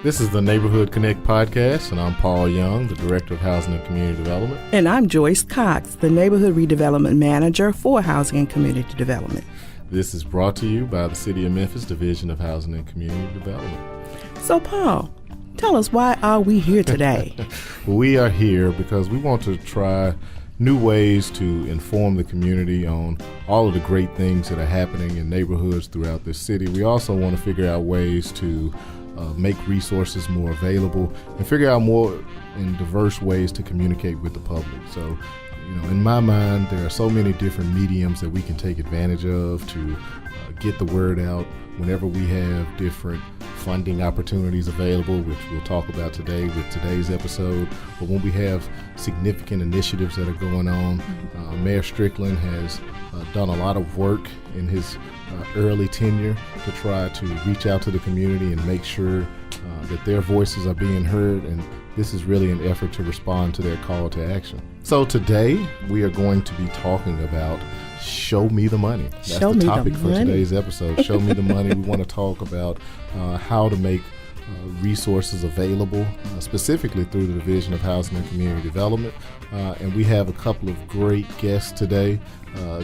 This is the Neighborhood Connect podcast, and I'm Paul Young, the Director of Housing and Community Development. And I'm Joyce Cox, the Neighborhood Redevelopment Manager for Housing and Community Development. This is brought to you by the City of Memphis Division of Housing and Community Development. So, Paul, tell us, why are we here today? We are here because we want to try new ways to inform the community on all of the great things that are happening in neighborhoods throughout this city. We also want to figure out ways to make resources more available and figure out more and diverse ways to communicate with the public. So, in my mind, there are so many different mediums that we can take advantage of to get the word out whenever we have different funding opportunities available, which we'll talk about today with today's episode. But when we have significant initiatives that are going on, Mayor Strickland has done a lot of work in his early tenure to try to reach out to the community and make sure that their voices are being heard, and this is really an effort to respond to their call to action. So today we are going to be talking about Show Me the Money. That's the topic for today's episode. Show Me the Money. We want to talk about how to make resources available, specifically through the Division of Housing and Community Development. And we have a couple of great guests today,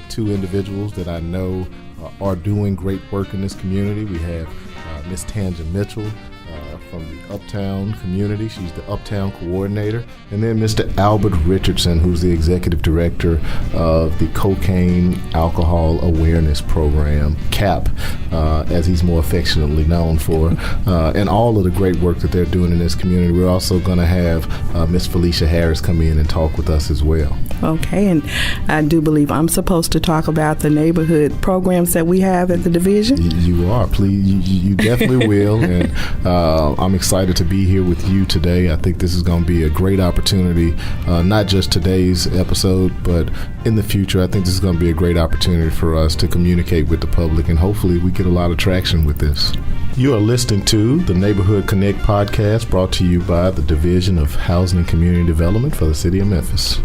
two individuals that I know are doing great work in this community. We have Ms. Tanja Mitchell from the Uptown community. She's the Uptown coordinator. And then Mr. Albert Richardson, who's the executive director of the Cocaine Alcohol Awareness Program, CAP, as he's more affectionately known for, and all of the great work that they're doing in this community. We're also going to have Ms. Felicia Harris come in and talk with us as well. Okay, and I do believe I'm supposed to talk about the neighborhood programs that we have at the division. You are. Please, you definitely will. And I'm excited to be here with you today. I think this is going to be a great opportunity, not just today's episode, but in the future. I think this is going to be a great opportunity for us to communicate with the public, and hopefully we get a lot of traction with this. You are listening to the Neighborhood Connect podcast, brought to you by the Division of Housing and Community Development for the City of Memphis.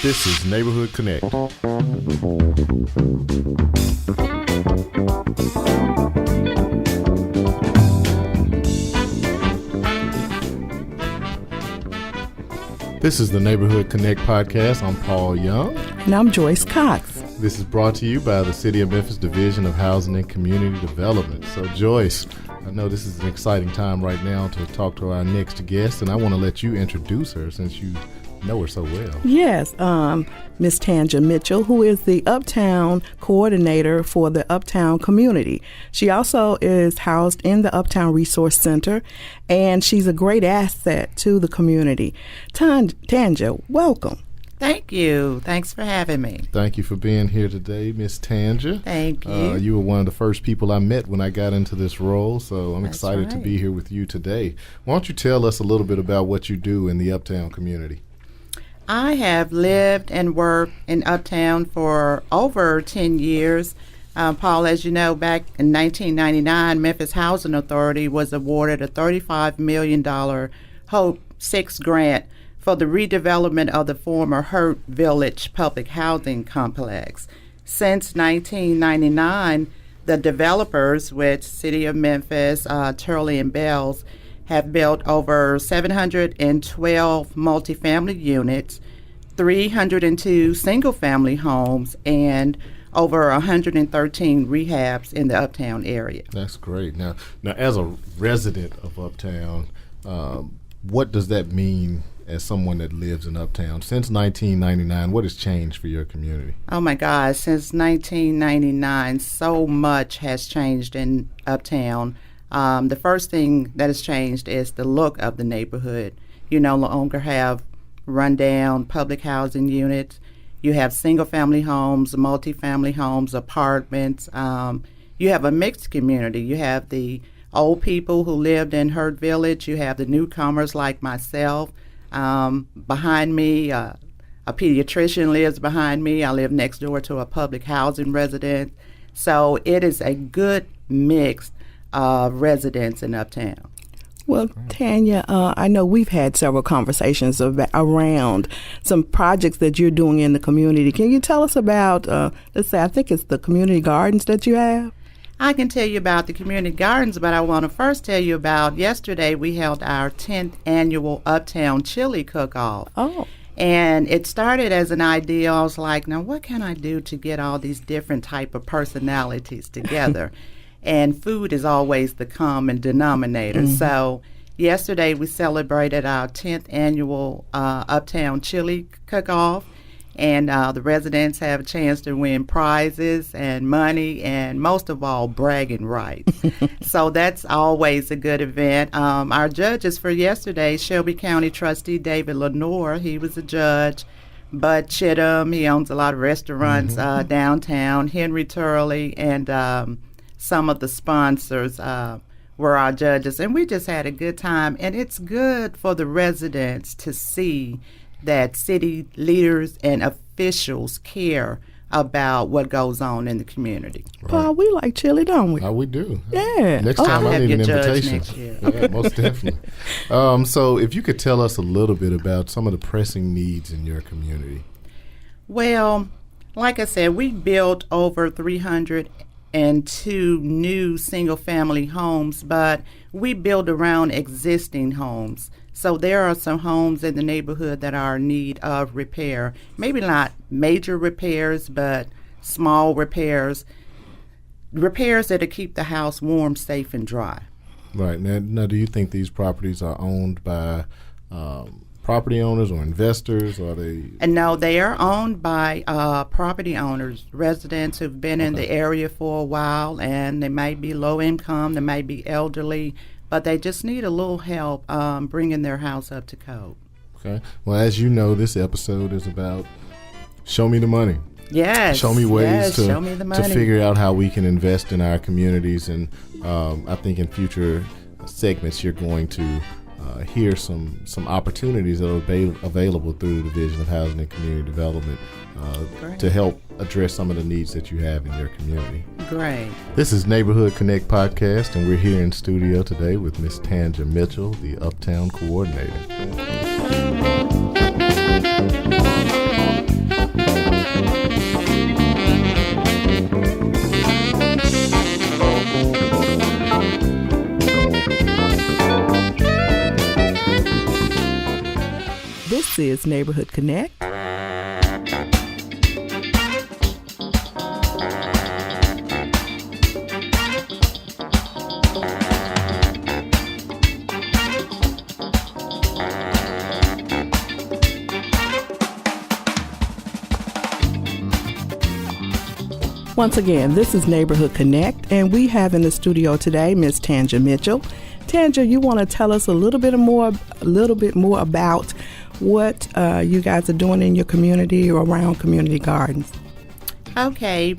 This is Neighborhood Connect. This is the Neighborhood Connect podcast. I'm Paul Young. And I'm Joyce Cox. This is brought to you by the City of Memphis Division of Housing and Community Development. So, Joyce, I know this is an exciting time right now to talk to our next guest, and I want to let you introduce her since you know her so well. Yes, Ms. Tanja Mitchell, who is the Uptown coordinator for the Uptown community. She also is housed in the Uptown Resource Center, and she's a great asset to the community. Tanja, welcome. Thank you. Thanks for having me. Thank you for being here today, Miss Tanja. Thank you. You were one of the first people I met when I got into this role, so I'm That's excited to be here with you today. Why don't you tell us a little bit about what you do in the Uptown community? I have lived and worked in Uptown for over 10 years. Paul, as you know, back in 1999, Memphis Housing Authority was awarded a $35 million HOPE 6 grant for the redevelopment of the former Hurt Village public housing complex. Since 1999, the developers, with City of Memphis, Turley and Bells, have built over 712 multifamily units, 302 single-family homes, and over 113 rehabs in the Uptown area. That's great. Now, as a resident of Uptown, what does that mean as someone that lives in Uptown? Since 1999, what has changed for your community? Oh my God, since 1999, so much has changed in Uptown. The first thing that has changed is the look of the neighborhood. You no longer have rundown public housing units. You have single-family homes, multi-family homes, apartments. You have a mixed community. You have the old people who lived in Hurt Village. You have the newcomers like myself. Behind me, a pediatrician lives behind me. I live next door to a public housing resident. So it is a good mix of residents in Uptown. Well, Tanya, I know we've had several conversations around some projects that you're doing in the community. Can you tell us about, let's say, I think it's the community gardens that you have? I can tell you about the community gardens, but I want to first tell you about yesterday we held our 10th annual Uptown Chili Cook-Off. Oh. And it started as an idea. I was like, now what can I do to get all these different type of personalities together? And food is always the common denominator. Mm-hmm. So yesterday we celebrated our 10th annual Uptown Chili Cook-Off. And the residents have a chance to win prizes and money and, most of all, bragging rights. So that's always a good event. Our judges for yesterday, Shelby County trustee David Lenore, he was a judge. Bud Chittum, he owns a lot of restaurants downtown. Henry Turley and some of the sponsors were our judges. And we just had a good time. And it's good for the residents to see that city leaders and officials care about what goes on in the community. Right. Paul, we like chili, don't we? We do. Yeah. Next time I'll I have need your an judge invitation. next year. Yeah, most definitely. So if you could tell us a little bit about some of the pressing needs in your community. Well, like I said, we built over 302 new single-family homes, but we build around existing homes. So there are some homes in the neighborhood that are in need of repair. Maybe not major repairs, but small repairs. Repairs that'll keep the house warm, safe, and dry. Right. Now, do you think these properties are owned by property owners or investors? Or are they? And no, they are owned by property owners, residents who've been in the area for a while, and they might be low income, they might be elderly, but they just need a little help bringing their house up to code. Okay. Well, as you know, this episode is about show me the money. Yes. Show me ways show me the money. to figure out how we can invest in our communities. And I think in future segments, you're going to hear some opportunities that are available through the Division of Housing and Community Development to help address some of the needs that you have in your community. Great. This is Neighborhood Connect Podcast, and we're here in studio today with Miss Tanja Mitchell, the Uptown Coordinator. This is Neighborhood Connect. Once again, this is Neighborhood Connect, and we have in the studio today Miss Tanja Mitchell. Tanja, you want to tell us a little bit more about what you guys are doing in your community or around community gardens? Okay.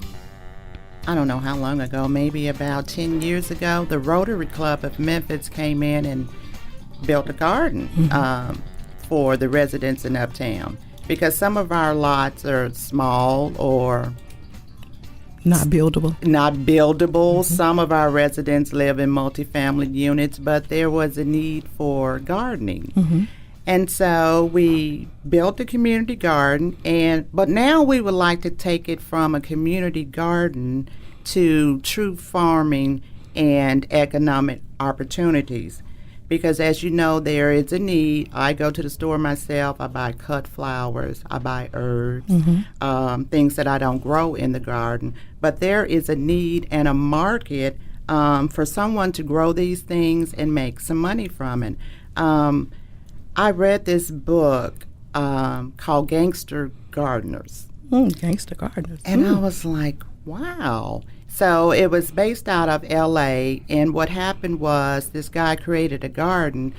I don't know how long ago, maybe about 10 years ago, the Rotary Club of Memphis came in and built a garden for the residents in Uptown, because some of our lots are small or not buildable. Mm-hmm. Some of our residents live in multifamily units, but there was a need for gardening. Mm-hmm. And so we built a community garden, but now we would like to take it from a community garden to true farming and economic opportunities. Because as you know, there is a need. I go to the store myself, I buy cut flowers, I buy herbs, things that I don't grow in the garden. But there is a need and a market for someone to grow these things and make some money from it. I read this book called Gangster Gardeners. Gangster Gardeners. And I was like, wow. So it was based out of L.A., and what happened was this guy created a garden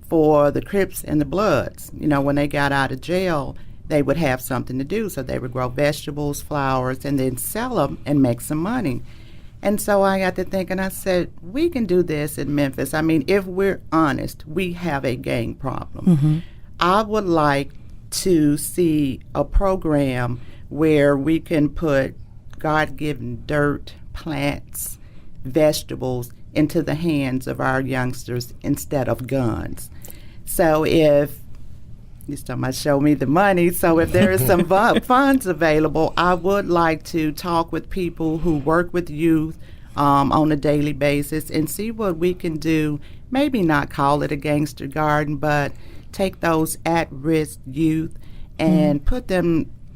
for the Crips and the Bloods. You know, when they got out of jail, they would have something to do. So they would grow vegetables, flowers, and then sell them and make some money. And so I got to thinking, I said, we can do this in Memphis. I mean, if we're honest, we have a gang problem. Mm-hmm. I would like to see a program where we can put God-given dirt, plants, vegetables into the hands of our youngsters instead of guns. So if you're talking about show me the money, so if there is some funds available, I would like to talk with people who work with youth on a daily basis and see what we can do. Maybe not call it a gangster garden, but take those at-risk youth and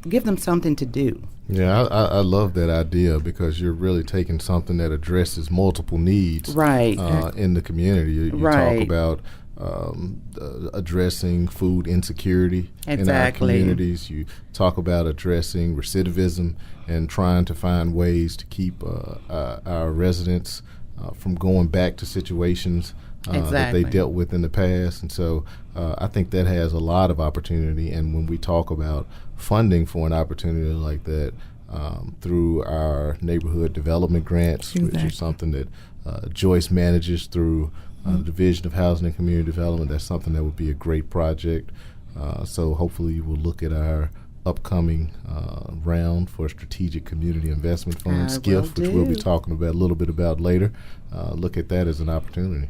give them something to do. Yeah, I love that idea because you're really taking something that addresses multiple needs in the community. You talk about addressing food insecurity in our communities. You talk about addressing recidivism and trying to find ways to keep our residents from going back to situations that they dealt with in the past. And so I think that has a lot of opportunity. And when we talk about funding for an opportunity like that through our neighborhood development grants, which is something that Joyce manages through the Division of Housing and Community Development, that's something that would be a great project. So hopefully you will look at our upcoming round for Strategic Community Investment Fund, SCIF, which we'll be talking about a little bit about later. Look at that as an opportunity.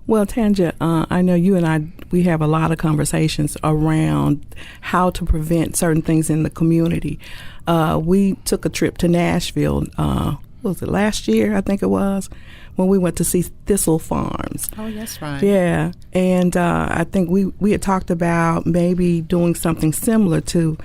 Well, Tanja, I know you and we have a lot of conversations around how to prevent certain things in the community. We took a trip to Nashville, what was it, last year, I think it was, when we went to see Thistle Farms. Oh, that's right. Yeah, and I think we had talked about maybe doing something similar to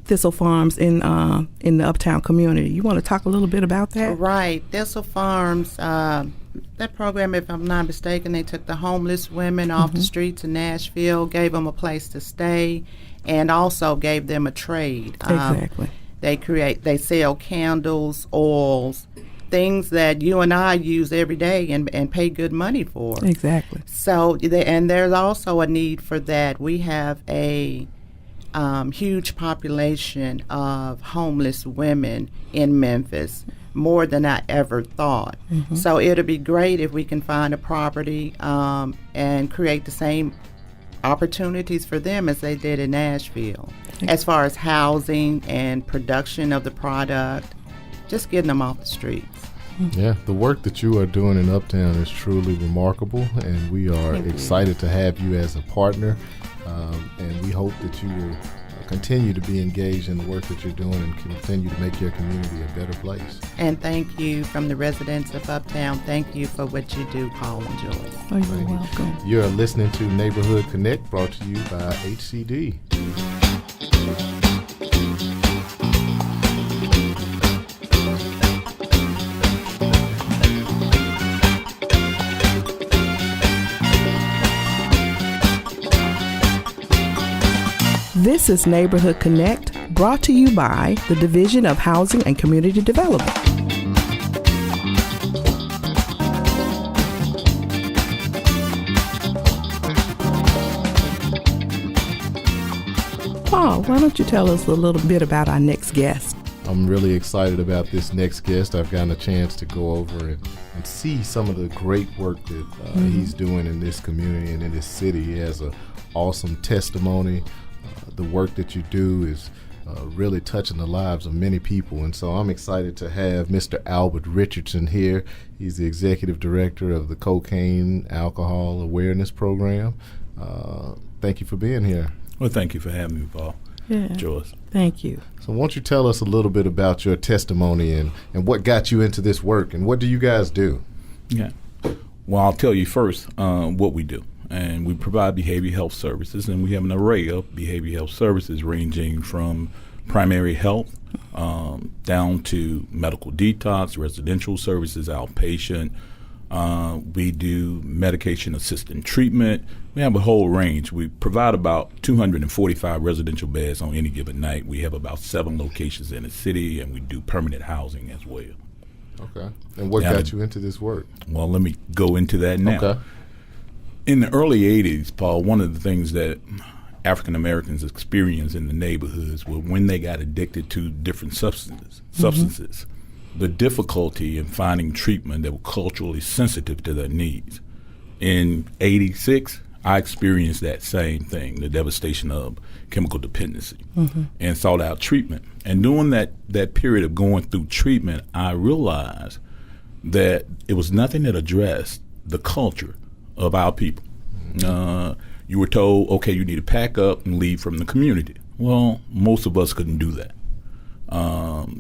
Thistle Farms in the Uptown community. You want to talk a little bit about that? Right. Thistle Farms, that program, if I'm not mistaken, they took the homeless women off the streets in Nashville, gave them a place to stay, and also gave them a trade. Exactly. They sell candles, oils, things that you and I use every day and pay good money for. Exactly. So, and there's also a need for that. We have a huge population of homeless women in Memphis, more than I ever thought. So it'll be great if we can find a property and create the same opportunities for them as they did in Nashville, as far as housing and production of the product, just getting them off the streets. Yeah, the work that you are doing in Uptown is truly remarkable, and we are excited to have you as a partner, and we hope that you will continue to be engaged in the work that you're doing and continue to make your community a better place. And thank you from the residents of Uptown. Thank you for what you do, Paul and Joyce. Oh, you're welcome. You're listening to Neighborhood Connect, brought to you by HCD. This is Neighborhood Connect, brought to you by the Division of Housing and Community Development. Paul, why don't you tell us a little bit about our next guest? I'm really excited about this next guest. I've gotten a chance to go over and see some of the great work that he's doing in this community and in this city. He has an awesome testimony. The work that you do is really touching the lives of many people. And so I'm excited to have Mr. Albert Richardson here. He's the executive director of the Cocaine Alcohol Awareness Program. Thank you for being here. Well, thank you for having me, Paul. Yeah. Joyce. Thank you. So won't you tell us a little bit about your testimony and what got you into this work, and what do you guys do? Yeah. Well, I'll tell you first what we do. And we provide behavioral health services, and we have an array of behavioral health services ranging from primary health down to medical detox, residential services, outpatient. We do medication-assisted treatment. We have a whole range. We provide about 245 residential beds on any given night. We have about 7 locations in the city, and we do permanent housing as well. Okay. And what got you into this work? Well, let me go into that now. Okay. In the early 80s, Paul, one of the things that African Americans experienced in the neighborhoods was when they got addicted to different substances, the difficulty in finding treatment that was culturally sensitive to their needs. In 86, I experienced that same thing, the devastation of chemical dependency, and sought out treatment. And during that period of going through treatment, I realized that it was nothing that addressed the culture of our people. You were told, okay, you need to pack up and leave from the community. Well, most of us couldn't do that.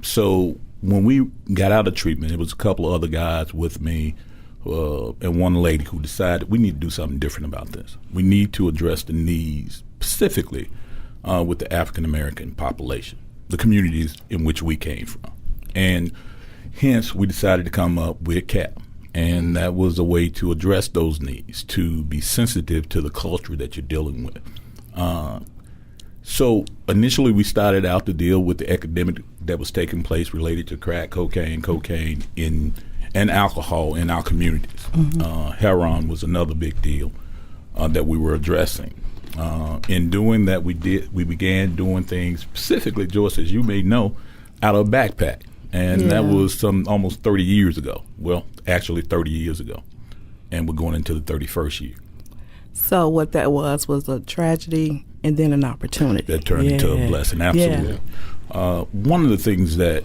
So when we got out of treatment, it was a couple of other guys with me and one lady who decided we need to do something different about this. We need to address the needs specifically with the African American population, the communities in which we came from. And hence we decided to come up with CAP. And that was a way to address those needs, to be sensitive to the culture that you're dealing with. So initially we started out to deal with the epidemic that was taking place related to crack, cocaine, and alcohol in our communities. Heroin was another big deal that we were addressing. In doing that, we began doing things specifically, Joyce, as you may know, out of a backpack. And that was almost 30 years ago. Well, actually 30 years ago. And we're going into the 31st year. So what that was a tragedy and then an opportunity. That turned into a blessing, absolutely. One of the things that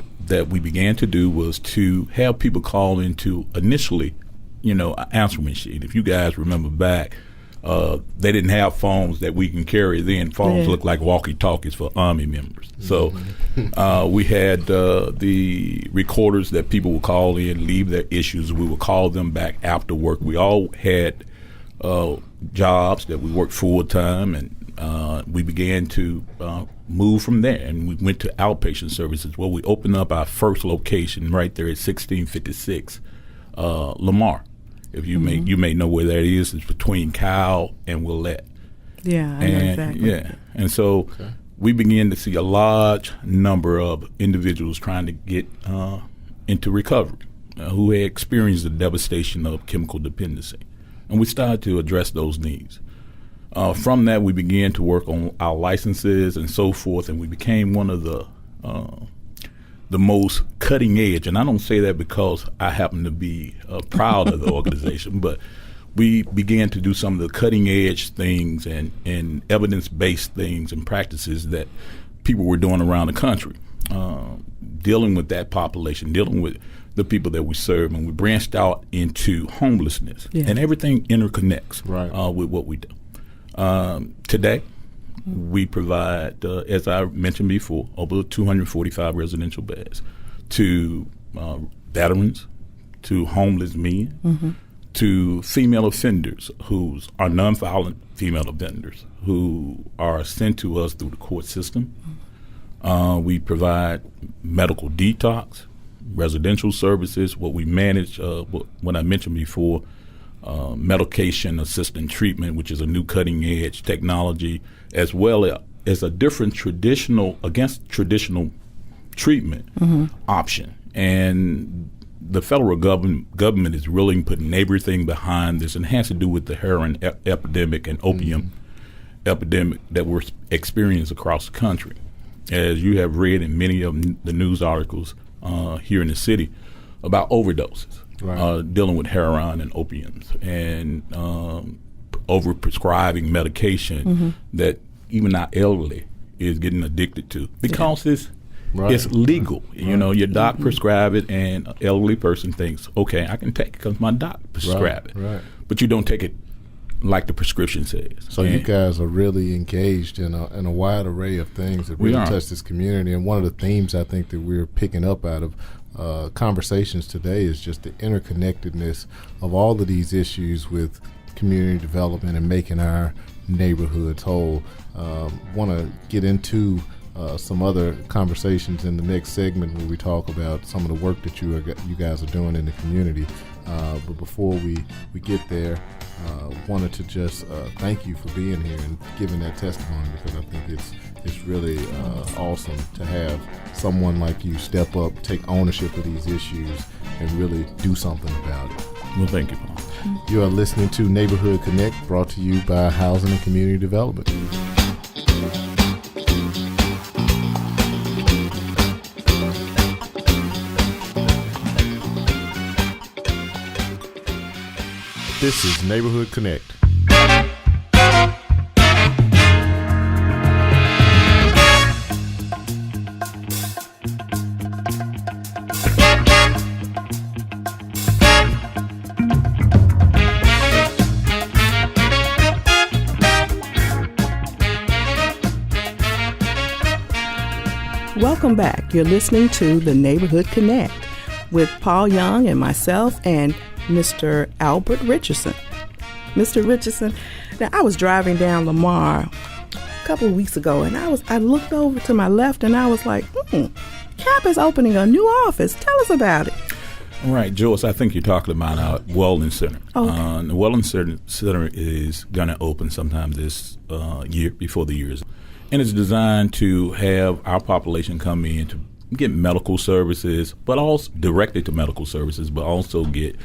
we began to do was to have people call into initially, an answering machine. If you guys remember back, they didn't have phones that we can carry then. Phones looked like walkie-talkies for Army members. So we had the recorders that people would call in, leave their issues. We would call them back after work. We all had jobs that we worked full-time, and we began to move from there. And we went to outpatient services. Well, we opened up our first location right there at 1656 Lamar. If you may know where that is, it's between Kyle and Willette. Yeah, I know exactly. Yeah, and so we began to see a large number of individuals trying to get into recovery who had experienced the devastation of chemical dependency. And we started to address those needs. From that, we began to work on our licenses and so forth, and we became one of the most cutting edge, and I don't say that because I happen to be proud of the organization, but we began to do some of the cutting edge things and evidence-based things and practices that people were doing around the country, dealing with that population, dealing with the people that we serve, and we branched out into homelessness, and everything interconnects with what we do. Today, we provide, as I mentioned before, over 245 residential beds to veterans, to homeless men, to female offenders who are nonviolent female offenders who are sent to us through the court system. We provide medical detox, residential services, what we manage, what I mentioned before, medication assisted treatment, which is a new cutting edge technology, as well as a different traditional treatment option. And the federal government is really putting everything behind this, and it has to do with the heroin epidemic and opium epidemic that we're experiencing across the country. As you have read in many of the news articles here in the city about overdoses. Dealing with heroin and opiums and over-prescribing medication that even our elderly is getting addicted to because it's legal. Your doc prescribe it, and an elderly person thinks, okay, I can take it because my doc prescribe it. But you don't take it like the prescription says. So you guys are really engaged in a wide array of things that really touch this community. And one of the themes I think that we're picking up out of conversations today is just the interconnectedness of all of these issues with community development and making our neighborhoods whole. Want to get into some other conversations in the next segment where we talk about some of the work that you guys are doing in the community. But before we get there, wanted to just thank you for being here and giving that testimony, because I think it's really awesome to have someone like you step up, take ownership of these issues, and really do something about it. Well, thank you, Paul. You are listening to Neighborhood Connect, brought to you by Housing and Community Development. This is Neighborhood Connect. Welcome back. You're listening to the Neighborhood Connect with Paul Young and myself and Mr. Albert Richardson. Mr. Richardson, now I was driving down Lamar a couple of weeks ago, and I looked over to my left, and I was like, CAP is opening a new office. Tell us about it. All right, Joyce, I think you're talking about our Wellness Center. Okay. The Wellness Center is going to open sometime this year, before the year is. And it's designed to have our population come in to get medical services, but also directly to medical services, but also get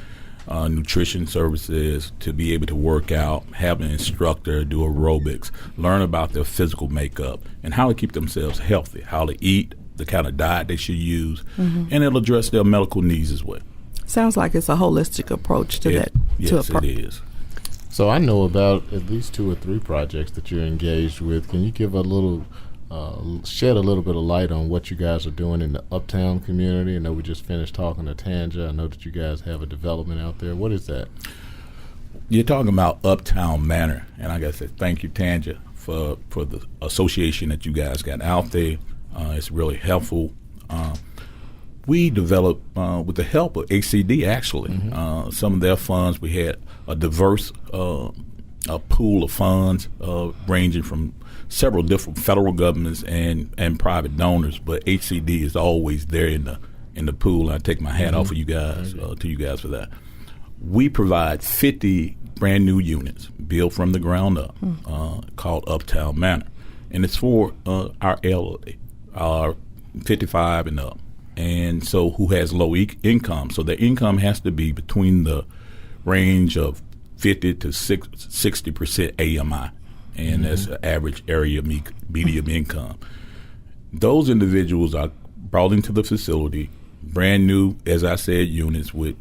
nutrition services, to be able to work out, have an instructor, do aerobics, learn about their physical makeup, and how to keep themselves healthy, how to eat, the kind of diet they should use, and it'll address their medical needs as well. Sounds like it's a holistic approach to that. Yes, it is. So I know about at least 2 or 3 projects that you're engaged with. Can you give a little, shed a little bit of light on what you guys are doing in the Uptown community? I know we just finished talking to Tanja. I know that you guys have a development out there. What is that? You're talking about Uptown Manor, and I got to say thank you, Tanja, for the association that you guys got out there. It's really helpful. We developed, with the help of HCD, actually, some of their funds. We had a diverse a pool of funds ranging from several different federal governments and private donors, but HCD is always there in the pool. I take my hat off for you guys, to you guys for that. We provide 50 brand new units built from the ground up, called Uptown Manor, and it's for our elderly, 55 and up, and so who has low income. So their income has to be between the range of 50 to 60% AMI, and that's an average area medium income. Those individuals are brought into the facility, brand new, as I said, units with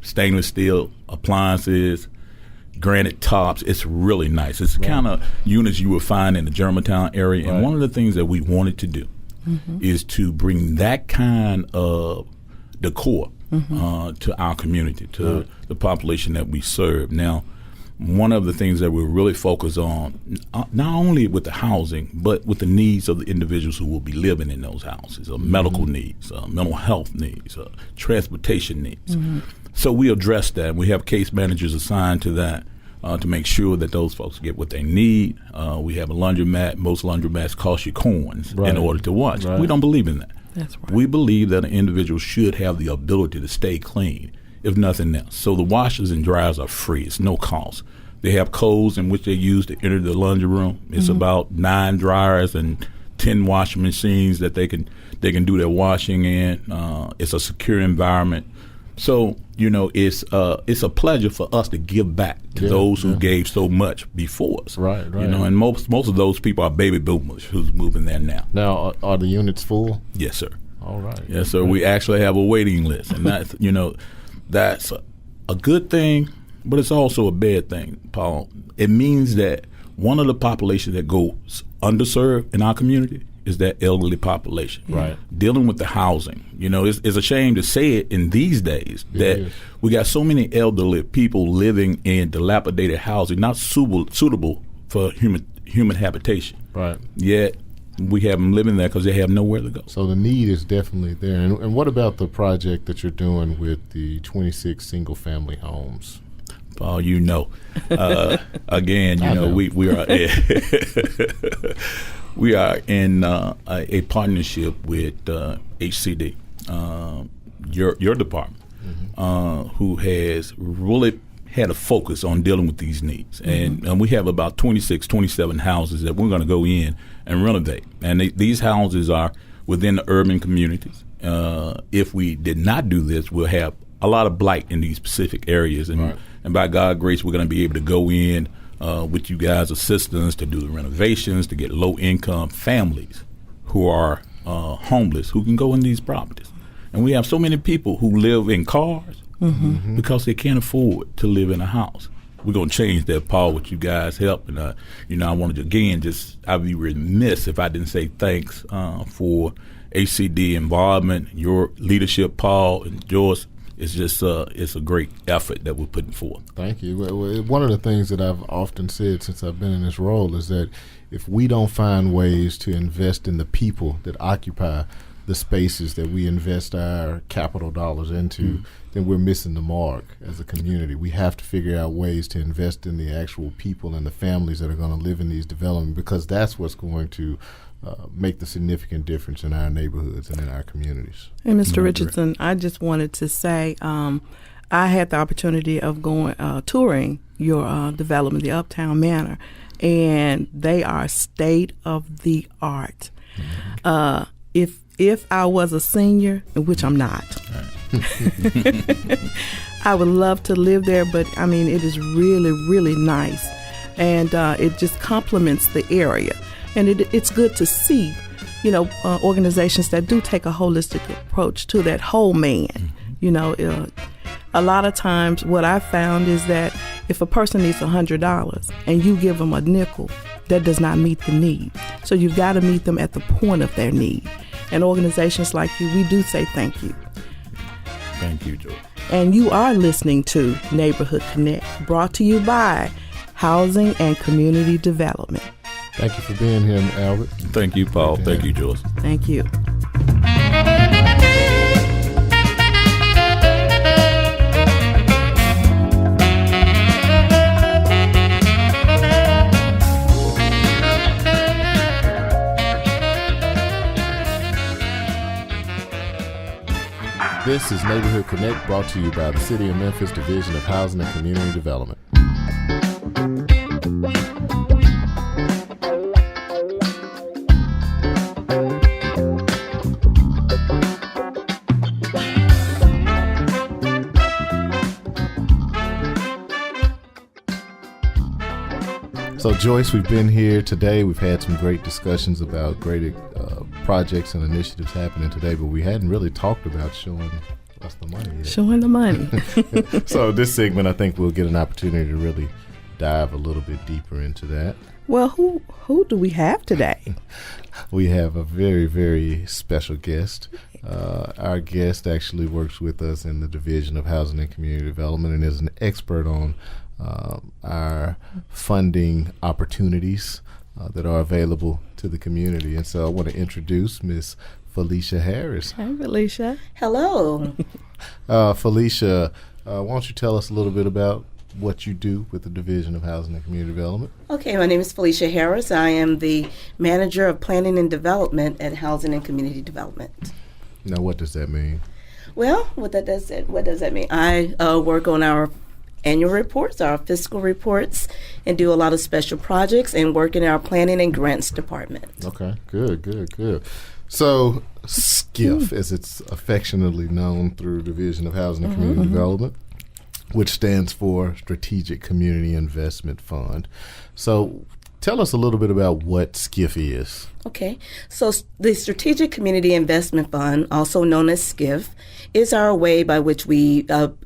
stainless steel appliances, granite tops. It's really nice. It's the kind of units you would find in the Germantown area. And one of the things that we wanted to do is to bring that kind of decor to our community, to the population that we serve. Now, one of the things that we're really focused on, not only with the housing, but with the needs of the individuals who will be living in those houses, medical needs, mental health needs, transportation needs. So we address that. We have case managers assigned to that to make sure that those folks get what they need. We have a laundromat. Most laundromats cost you coins in order to wash. We don't believe in that. That's right. We believe that an individual should have the ability to stay clean, if nothing else. So the washers and dryers are free. It's no cost. They have codes in which they use to enter the laundry room. It's about 9 dryers and 10 washing machines that they can do their washing in. It's a secure environment. So, it's a pleasure for us to give back to those who gave so much before us. Right. And most of those people are baby boomers who's moving there now. Now, are the units full? Yes, sir. All right. Yes, sir. We actually have a waiting list, and that's that's a good thing, but it's also a bad thing, Paul. It means that one of the populations that goes underserved in our community is that elderly population. Right. Dealing with the housing. It's a shame to say it in these days that we got so many elderly people living in dilapidated housing, not suitable for human habitation. Right. Yet we have them living there because they have nowhere to go. So the need is definitely there. And what about the project that you're doing with the 26 single-family homes? Paul, again, we are we are in a partnership with HCD, your department, who has really had a focus on dealing with these needs. And we have about 27 houses that we're going to go in and renovate. And these houses are within the urban communities. If we did not do this, we'll have a lot of blight in these specific areas. And by God's grace, we're going to be able to go in with you guys' assistance to do the renovations, to get low-income families who are homeless, who can go in these properties. And we have so many people who live in cars because they can't afford to live in a house. We're going to change that, Paul, with you guys' help. And, I wanted to, again, I'd be remiss if I didn't say thanks for HCD involvement, your leadership, Paul and Joyce, it's just it's a great effort that we're putting forth. Thank you. One of the things that I've often said since I've been in this role is that if we don't find ways to invest in the people that occupy the spaces that we invest our capital dollars into, then we're missing the mark as a community. We have to figure out ways to invest in the actual people and the families that are going to live in these developments, because that's what's going to make the significant difference in our neighborhoods and in our communities. And Mr. Richardson, I just wanted to say I had the opportunity of going touring your development, the Uptown Manor, and they are state of the art. If I was a senior, which I'm not, I would love to live there, but I mean, it is really, really nice, and it just complements the area. And it's good to see, organizations that do take a holistic approach to that whole man. A lot of times what I found is that if a person needs $100 and you give them a nickel, that does not meet the need. So you've got to meet them at the point of their need. And organizations like you, we do say thank you. Thank you, Joy. And you are listening to Neighborhood Connect, brought to you by Housing and Community Development. Thank you for being here, Albert. Thank you, Paul. Thank you, Joyce. Thank you. This is Neighborhood Connect, brought to you by the City of Memphis Division of Housing and Community Development. So Joyce, we've been here today. We've had some great discussions about great projects and initiatives happening today, but we hadn't really talked about showing us the money yet. Showing the money. So this segment, I think we'll get an opportunity to really dive a little bit deeper into that. Well, who do we have today? We have a very, very special guest. Our guest actually works with us in the Division of Housing and Community Development and is an expert on our funding opportunities that are available to the community. And so I want to introduce Miss Felicia Harris. Hi, Felicia. Hello. Felicia, why don't you tell us a little bit about what you do with the Division of Housing and Community Development? Okay, my name is Felicia Harris. I am the Manager of Planning and Development at Housing and Community Development. Now, what does that mean? Well, what does that mean? I work on our annual reports, our fiscal reports, and do a lot of special projects and work in our planning and grants department. Okay, good. So SCIF, as it's affectionately known through Division of Housing and Community Development, which stands for Strategic Community Investment Fund. So tell us a little bit about what SCIF is. Okay, so the Strategic Community Investment Fund, also known as SCIF, is our way by which we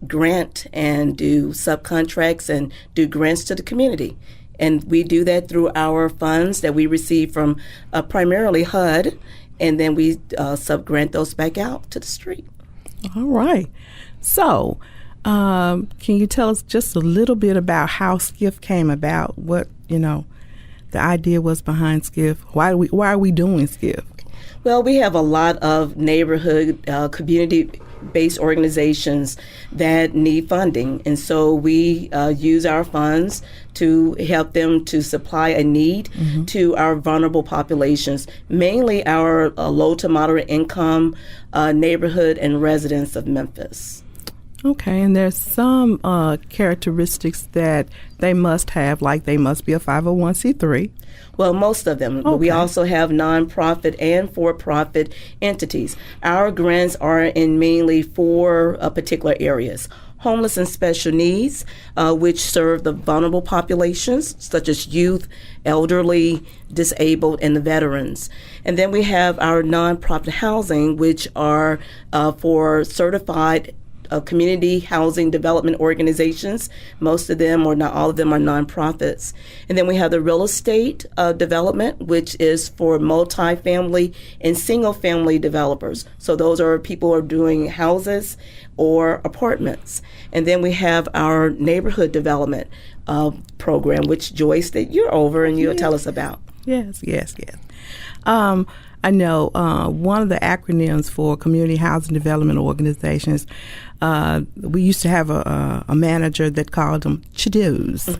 grant and do subcontracts and do grants to the community. And we do that through our funds that we receive from primarily HUD, and then we sub-grant those back out to the street. All right. So can you tell us just a little bit about how SCIF came about, what, the idea was behind SCIF? Why are we doing SCIF? Well, we have a lot of neighborhood, community-based organizations that need funding. And so we use our funds to help them to supply a need to our vulnerable populations, mainly our low to moderate income neighborhood and residents of Memphis. Okay, and there's some characteristics that they must have, like they must be a 501c3. Well, most of them. But we also have nonprofit and for-profit entities. Our grants are in mainly 4 particular areas. Homeless and special needs, which serve the vulnerable populations, such as youth, elderly, disabled, and the veterans. And then we have our nonprofit housing, which are for certified community housing development organizations. Most of them, or not all of them, are nonprofits. And then we have the real estate development, which is for multifamily and single-family developers. So those are people who are doing houses or apartments. And then we have our neighborhood development program, which, Joyce, that you're over and you'll tell us about. Yes. I know one of the acronyms for community housing development organizations, we used to have a manager that called them CHDOs.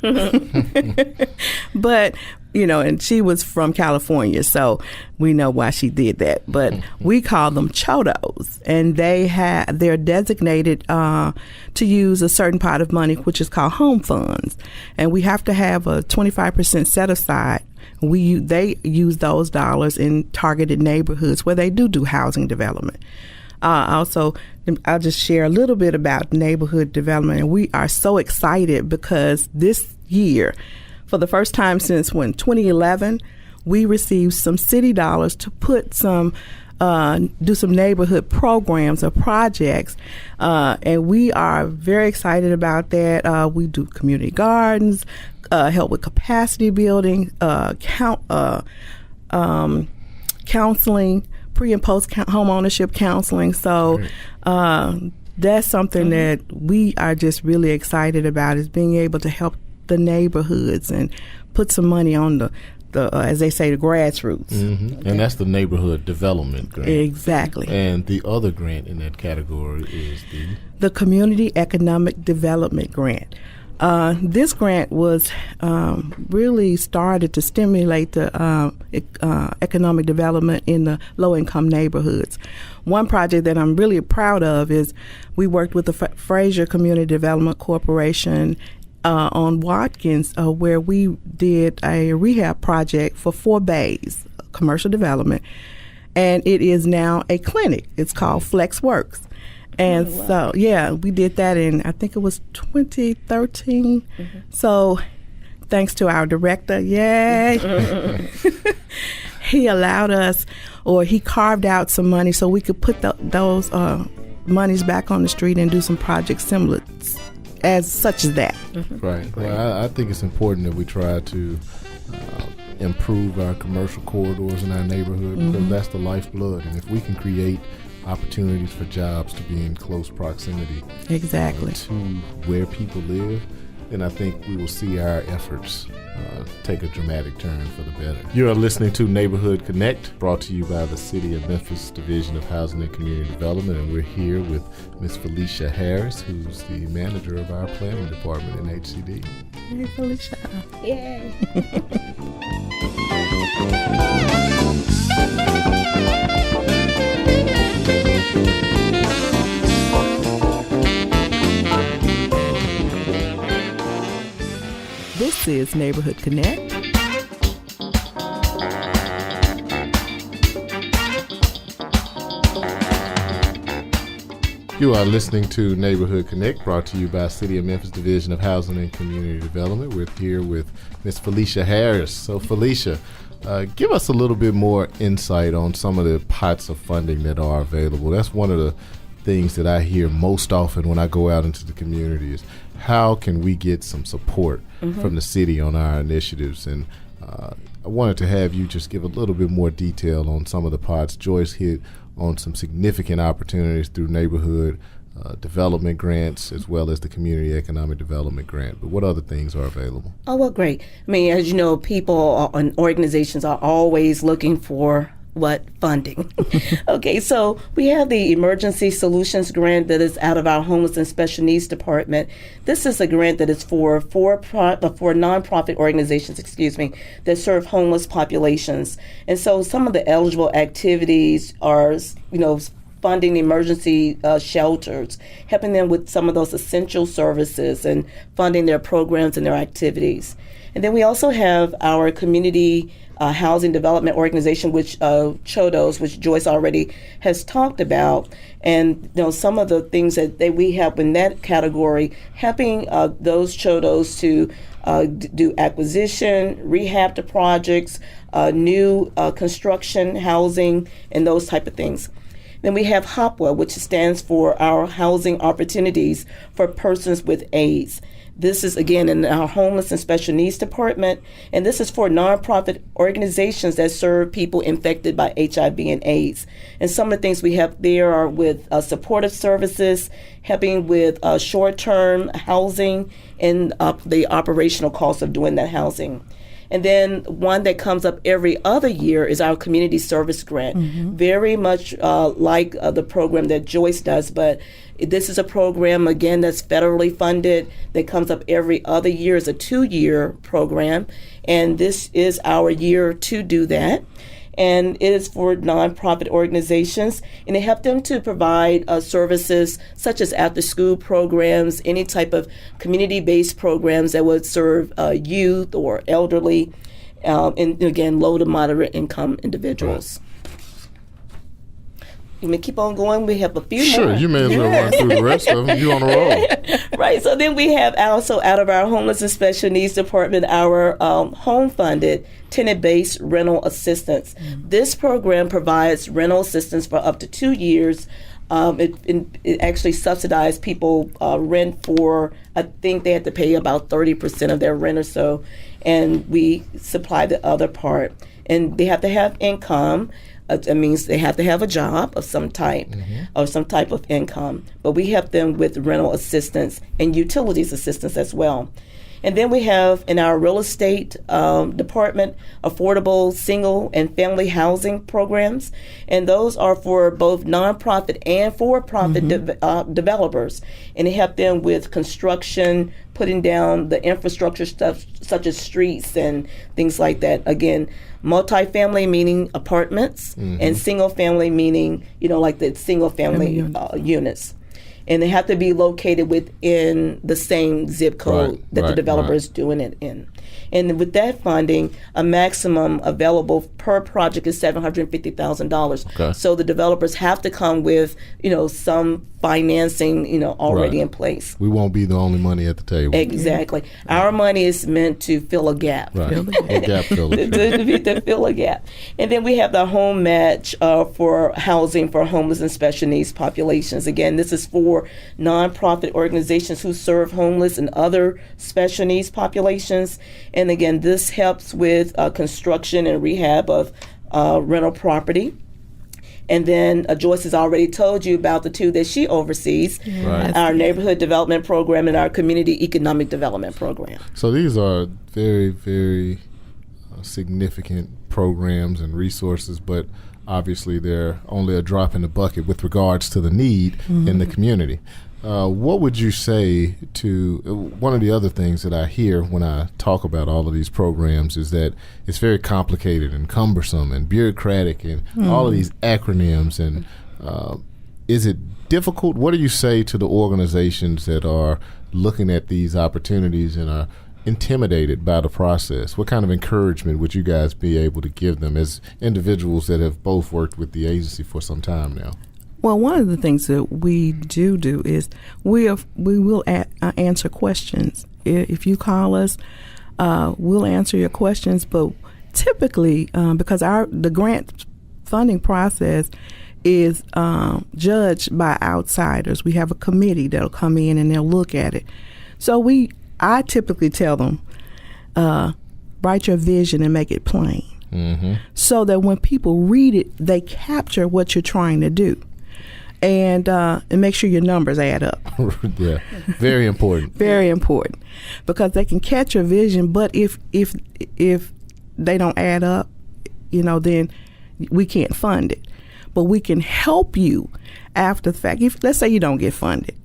But, and she was from California, so we know why she did that. But we call them CHODOs, and they're designated to use a certain pot of money, which is called home funds. And we have to have a 25% set aside. They use those dollars in targeted neighborhoods where they do housing development. Also, I'll just share a little bit about neighborhood development. And we are so excited because this year, for the first time since 2011, we received some city dollars to put do some neighborhood programs or projects, and we are very excited about that. We do community gardens, help with capacity building, counseling, pre and post home ownership counseling. So that's something that we are just really excited about, is being able to help the neighborhoods and put some money on the as they say, the grassroots. And that's the neighborhood development grant. Exactly. And the other grant in that category is the community economic development grant. This grant was really started to stimulate the economic development in the low-income neighborhoods. One project that I'm really proud of is we worked with the Fraser Community Development Corporation on Watkins, where we did a rehab project for 4 bays, commercial development, and it is now a clinic. It's called Flex Works. And so, we did that in, I think it was 2013. So, thanks to our director, he allowed us, or he carved out some money so we could put those monies back on the street and do some projects similar such as that. Right. Well, I think it's important that we try to improve our commercial corridors in our neighborhood, because that's the lifeblood. And if we can create opportunities for jobs to be in close proximity to where people live, then I think we will see our efforts take a dramatic turn for the better. You are listening to Neighborhood Connect, brought to you by the City of Memphis Division of Housing and Community Development, and we're here with Ms. Felicia Harris, who's the manager of our planning department in HCD. Hey, Felicia. Yay. This is Neighborhood Connect. You are listening to Neighborhood Connect, brought to you by City of Memphis Division of Housing and Community Development. We're here with Ms. Felicia Harris. So, Felicia, give us a little bit more insight on some of the pots of funding that are available. That's one of the things that I hear most often when I go out into the community is, how can we get some support from the city on our initiatives? And I wanted to have you just give a little bit more detail on some of the pots. Joyce hit on some significant opportunities through neighborhood development grants, as well as the community economic development grant. But what other things are available? Oh, well, great. I mean, as you know, people and organizations are always looking for funding. Okay, so we have the Emergency Solutions Grant that is out of our Homeless and Special Needs Department. This is a grant that is for nonprofit organizations, that serve homeless populations. And so some of the eligible activities are, funding emergency shelters, helping them with some of those essential services and funding their programs and their activities. And then we also have our community housing development organization, which CHODOs, which Joyce already has talked about. And some of the things that we help in that category, helping those CHODOs to do acquisition, rehab to projects, new construction, housing, and those type of things. Then we have HOPWA, which stands for our Housing Opportunities for Persons with AIDS. This is, again, in our Homeless and Special Needs Department, and this is for nonprofit organizations that serve people infected by HIV and AIDS. And some of the things we have there are with supportive services, helping with short-term housing, and the operational costs of doing that housing. And then one that comes up every other year is our community service grant, very much like the program that Joyce does, but this is a program, again, that's federally funded, that comes up every other year. It's a 2-year program, and this is our year to do that. And it is for nonprofit organizations, and they help them to provide services such as after-school programs, any type of community-based programs that would serve youth or elderly, and again, low to moderate income individuals. You may keep on going. We have a few more. Sure, you may as well run through the rest of them. You're on a roll. Right. So then we have also, out of our Homeless and Special Needs Department, our home-funded tenant-based rental assistance. This program provides rental assistance for up to 2 years. It actually subsidized people rent for, I think they had to pay about 30% of their rent or so, and we supply the other part. And they have to have income. It means they have to have a job of some type or some type of income. But we help them with rental assistance and utilities assistance as well. And then we have in our real estate department affordable single and family housing programs. And those are for both nonprofit and for-profit developers. And they help them with construction, putting down the infrastructure stuff such as streets and things like that. Again, multifamily meaning apartments, and single family meaning, like the single family units. And they have to be located within the same zip code that the developer is doing it in. And with that funding, a maximum available per project is $750,000. Okay. So the developers have to come with, some financing, already in place. We won't be the only money at the table. Exactly. Our money is meant to fill a gap. Right. A gap filler. to fill a gap. And then we have the home match for housing for homeless and special needs populations. Again, this is for nonprofit organizations who serve homeless and other special needs populations. And again, this helps with construction and rehab of rental property. And then Joyce has already told you about the two that she oversees, our neighborhood development program and our community economic development program. So these are very, very significant programs and resources, but obviously they're only a drop in the bucket with regards to the need in the community. What would you say to one of the other things that I hear when I talk about all of these programs is that it's very complicated and cumbersome and bureaucratic and all of these acronyms, and is it difficult? What do you say to the organizations that are looking at these opportunities and are intimidated by the process? What kind of encouragement would you guys be able to give them as individuals that have both worked with the agency for some time now? Well, one of the things that we do is we will answer questions. If you call us, we'll answer your questions. But typically, because the grant funding process is judged by outsiders, we have a committee that'll come in and they'll look at it. So I typically tell them, write your vision and make it plain, so that when people read it, they capture what you're trying to do. And make sure your numbers add up. Yeah, very important. Very important, because they can catch your vision, but if they don't add up, then we can't fund it. But we can help you after the fact. If let's say you don't get funded,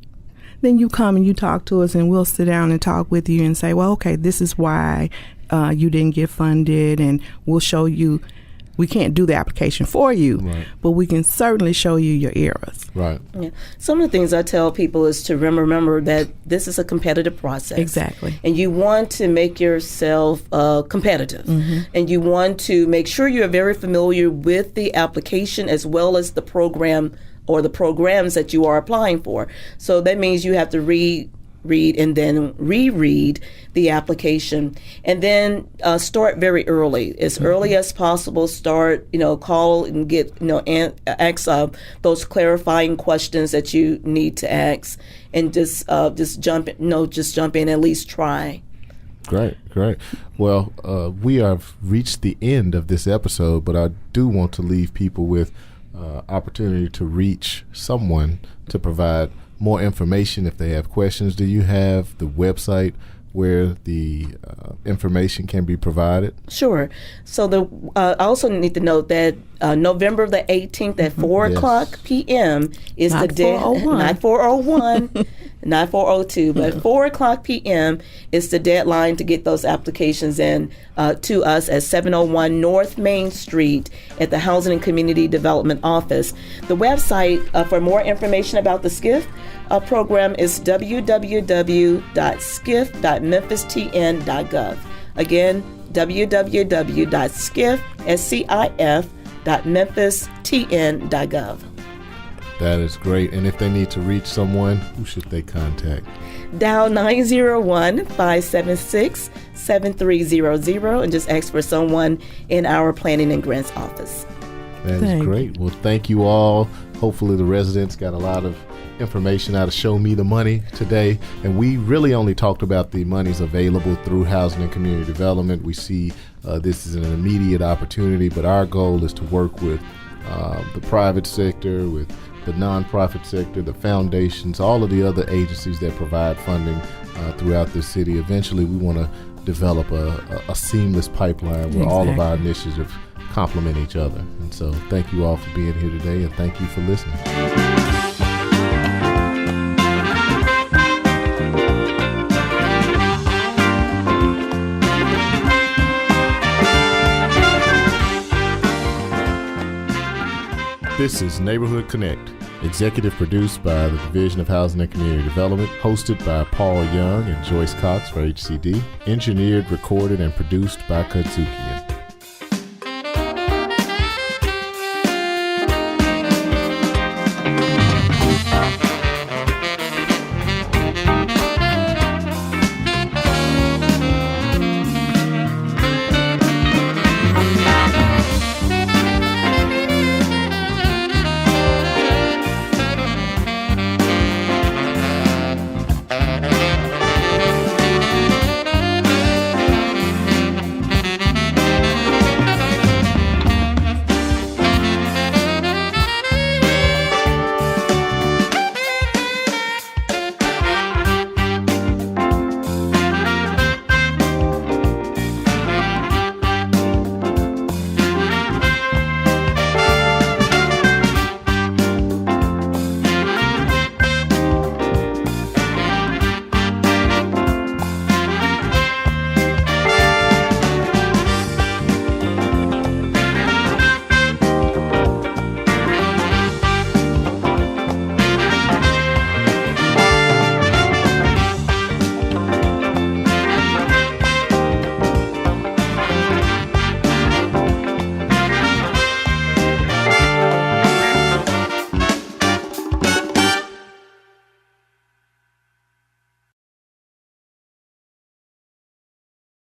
then you come and you talk to us, and we'll sit down and talk with you and say, well, okay, this is why you didn't get funded, and we'll show you. We can't do the application for you, but we can certainly show you your errors. Right. Yeah. Some of the things I tell people is to remember that this is a competitive process. Exactly. And you want to make yourself competitive. And you want to make sure you're very familiar with the application as well as the program or the programs that you are applying for. So that means you have to read read and then reread the application, and then start very early, as early as possible. Start, call and get, ask those clarifying questions that you need to ask, and just jump in, and at least try. Great. Well, we have reached the end of this episode, but I do want to leave people with opportunity to reach someone to provide more information if they have questions. Do you have the website where the information can be provided? Sure. So I also need to note that November the 18th at 4 o'clock p.m. is the day. Not 4:01, not 4:02, but 4 o'clock p.m. is the deadline to get those applications in to us at 701 North Main Street at the Housing and Community Development Office. The website for more information about the SCIF program is www.scif.memphistn.gov. Again, www.scif.memphistn.gov. That is great. And if they need to reach someone, who should they contact? Dial 901-576-7300 and just ask for someone in our Planning and Grants office. That is great. Well, thank you all. Hopefully the residents got a lot of information out of Show Me the Money today. And we really only talked about the monies available through Housing and Community Development. We see this is an immediate opportunity, but our goal is to work with the private sector, with the nonprofit sector, the foundations, all of the other agencies that provide funding throughout the city. Eventually, we want to develop a seamless pipeline where all of our initiatives complement each other. And so thank you all for being here today, and thank you for listening. This is Neighborhood Connect, executive produced by the Division of Housing and Community Development, hosted by Paul Young and Joyce Cox for HCD, engineered, recorded, and produced by Kudzukian.